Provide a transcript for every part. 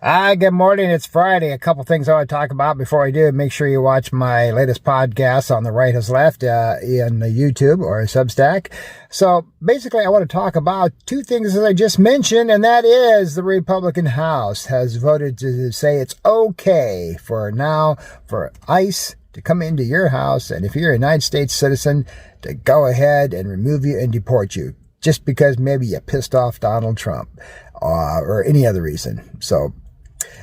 Good morning. It's Friday. A couple things I want to talk about before I do. Make sure you watch my latest podcast on the Right Has Left in YouTube or Substack. So basically, I want to talk about two things that I just mentioned, and that is the Republican House has voted to say it's okay for ICE to come into your house, and if you're a United States citizen, to go ahead and remove you and deport you, just because maybe you pissed off Donald Trump or any other reason. So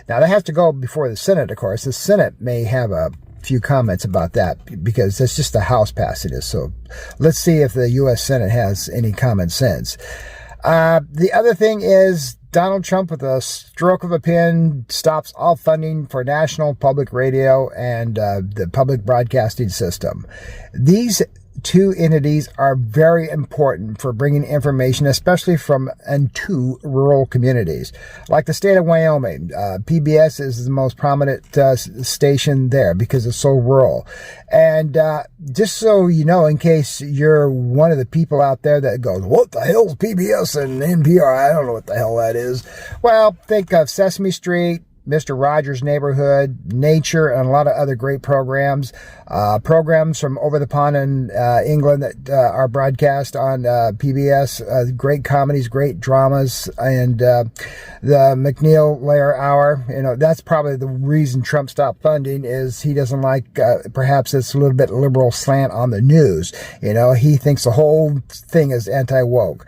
now that has to go before the Senate, of course. The Senate may have a few comments about that because it's just the House passing this. So let's see if the U.S. Senate has any common sense. The other thing is Donald Trump, with a stroke of a pen, stops all funding for national public radio and the public broadcasting system. These two entities are very important for bringing information, especially from and to rural communities. Like the state of Wyoming, PBS is the most prominent station there because it's so rural. And just so you know, in case you're one of the people out there that goes, what the hell's PBS and NPR? I don't know what the hell that is. Well, think of Sesame Street, Mr. Rogers' Neighborhood, Nature, and a lot of other great programs. Programs from over the pond in England that are broadcast on PBS. Great comedies, great dramas, and the McNeil-Lehrer Hour. You know, that's probably the reason Trump stopped funding, is he doesn't like perhaps it's a little bit liberal slant on the news. You know, he thinks the whole thing is anti-woke.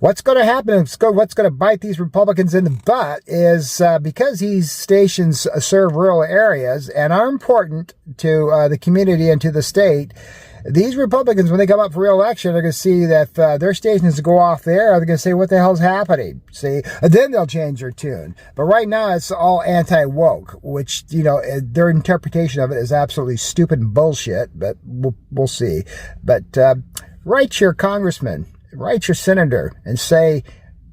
What's going to happen, what's going to bite these Republicans in the butt is because these stations serve rural areas and are important to the community and to the state, these Republicans, when they come up for re-election, are going to see that their stations go off the air. They're going to say, what the hell's happening? See, and then they'll change their tune. But right now, it's all anti-woke, which, you know, their interpretation of it is absolutely stupid and bullshit, but we'll see. But write your congressman, write your senator and say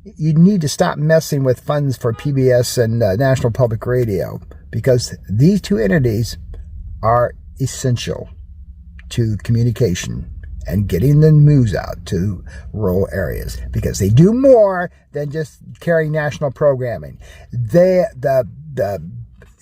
you need to stop messing with funds for PBS and National Public Radio, because these two entities are essential to communication and getting the news out to rural areas, because they do more than just carry national programming. The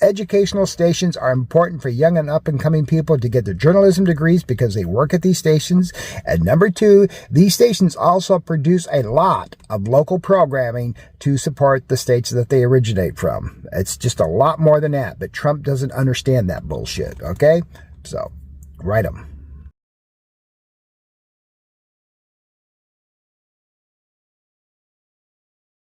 educational stations are important for young and up-and-coming people to get their journalism degrees because they work at these stations. And number two, these stations also produce a lot of local programming to support the states that they originate from. It's just a lot more than that, but Trump doesn't understand that bullshit, okay? So, write them.